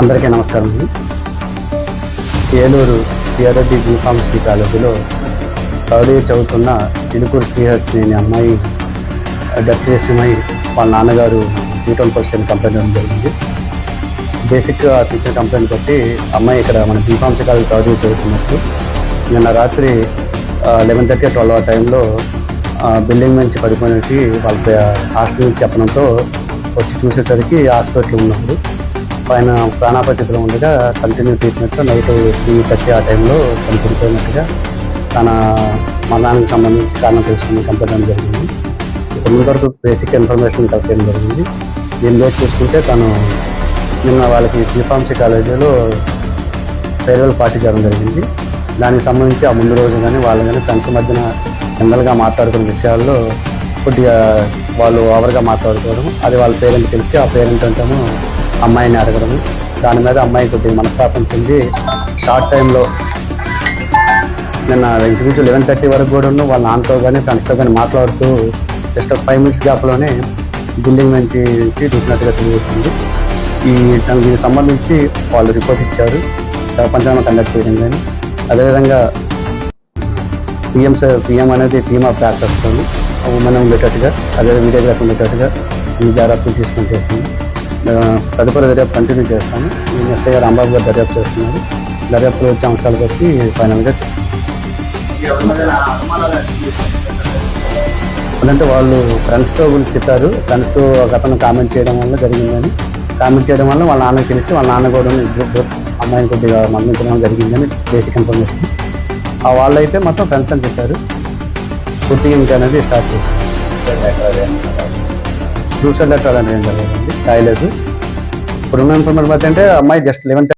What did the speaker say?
అందరికీ నమస్కారం అండి. ఏలూరు సిఆర్డి బీఫార్మసీ కాలేజీలో థర్డ్ ఇయర్ చదువుతున్న చిలుకూరు శ్రీహర్షిని అనే అమ్మాయి డెత్ విషయమై వాళ్ళ నాన్నగారు T20% కంప్లైంట్ ఇవ్వడం జరిగింది. బేసిక్గా టీచర్ కంప్లైంట్ బట్టి అమ్మాయి ఇక్కడ మన బీఫార్మసీ కాలేజ్ థర్డ్ ఇయర్ చదువుతున్నప్పుడు నిన్న రాత్రి 11:30 12 ఆ టైంలో బిల్డింగ్ నుంచి పడిపోయినట్టు వాళ్ళ హాస్టల్ నుంచి చెప్పడంతో వచ్చి చూసేసరికి హాస్పిటల్ ఉన్నప్పుడు పైన ప్రాణాపరిస్థితిలో ఉండగా కంటిన్యూ ట్రీట్మెంట్లో నైట్ 3:30 ఆ టైంలో తను చనిపోయినట్టుగా తన మరణానికి సంబంధించి కారణం తెలుసుకుని కంప్లైంట్ జరిగింది. ఇక్కడ ముందు బేసిక్ ఇన్ఫర్మేషన్ కలెక్ట్ చేయడం జరిగింది. దీన్ని బేస్ చేసుకుంటే తను నిన్న వాళ్ళకి బీఫార్మసీ కాలేజీలో ఫేర్వెల్ పార్టీ చేయడం జరిగింది. దానికి సంబంధించి ఆ ముందు రోజు కానీ వాళ్ళు కానీ ఫ్రెండ్స్ మధ్యన జనరల్గా మాట్లాడుకునే విషయాల్లో కొద్దిగా వాళ్ళు ఓవర్గా మాట్లాడుకోవడం, అది వాళ్ళ పేరెంట్ తెలిసి ఆ పేరెంట్ అంటేమో అమ్మాయిని అడగడం, దాని మీద అమ్మాయి కొద్దిగా మనస్తాపం చెంది షార్ట్ టైంలో నిన్న ఇంచుమించు 11:30 వరకు కూడా వాళ్ళ నాన్నతో కానీ ఫ్రెండ్స్తో కానీ మాట్లాడుతూ జస్ట్ 5 minutes గ్యాప్లోనే బిల్డింగ్ నుంచి దూకినట్టుగా తెలియజేసింది. దీనికి సంబంధించి వాళ్ళు రిపోర్ట్ ఇచ్చారు, పంచనామా కండక్ట్ చేయడం కానీ, అదేవిధంగా పిఎం అనేది టీమ్ ఆఫ్ డాక్టర్స్తో ఉమెన్ ఉండేటట్టుగా, అదే వీడియోగ్రాఫ్ ఉండేటట్టుగా ఈ జాగ్రత్తలు తీసుకొని చేస్తుంది. తదుపరి దర్యాప్తు కంటిన్యూ చేస్తాను. ఎస్ఐ గారు రాంబాబు గారు దర్యాప్తు చేస్తున్నారు. దర్యాప్తులో వచ్చే అంశాలు బట్టి ఫైనల్గా అంటే వాళ్ళు ఫ్రెండ్స్తో గురించి చెప్పారు. ఫ్రెండ్స్ ఒక అతను కామెంట్ చేయడం వల్ల జరిగిందని, కామెంట్ చేయడం వల్ల వాళ్ళ నాన్నకి తెలిసి వాళ్ళ నాన్న కూడా అమ్మాయిని కొద్దిగా మరణించడం జరిగిందని బేసిక్ ఇన్ఫర్మేషన్. ఆ వాళ్ళు అయితే మొత్తం ఫ్రెండ్స్ అని చెప్పారు. పూర్తిగా ఇంకా అనేది స్టార్ట్ చేస్తారు. సూసైడ్ లెటర్ అనేది ఏం జరగదండి, రాయలేదు. ఇప్పుడు ఉన్న ఇన్ఫర్మేషన్ బట్టి అంటే అమ్మాయి జస్ట్ 11